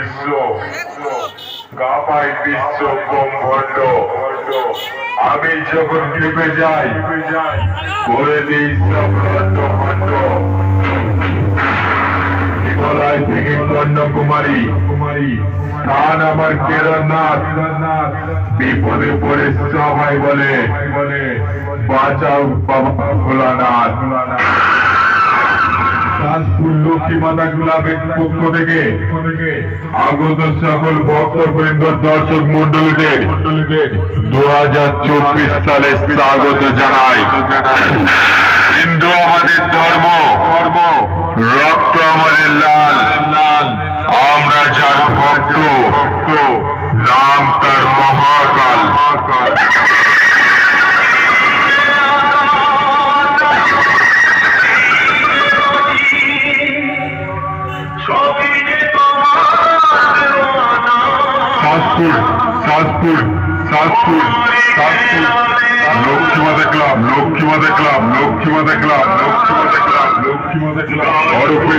বিশ্ব কাপাই বিশ্ব ব্রহ্মাণ্ড আমি যখন কেঁপে যাই করে দিই সব খণ্ড হিমালয় থেকে কন্যাকুমারী স্থান আমার কেদারনাথ বিপদে পড়ে সবাই বলে বাঁচাও বাবা ভোলানাথ কানপুর লক্ষ্মী মাতা ক্লাবের পক্ষ থেকে আগত সকল ভক্তবৃন্দ দর্শক মন্ডলীদের 2024 সালে স্বাগত জানাই। হিন্দু আমাদের ধর্ম রক্ত আমাদের লাল আমরা যার ভক্ত নাম তার মহাকাল। সাজপুর লক্ষ্মীমাতা ক্লাব অরূপে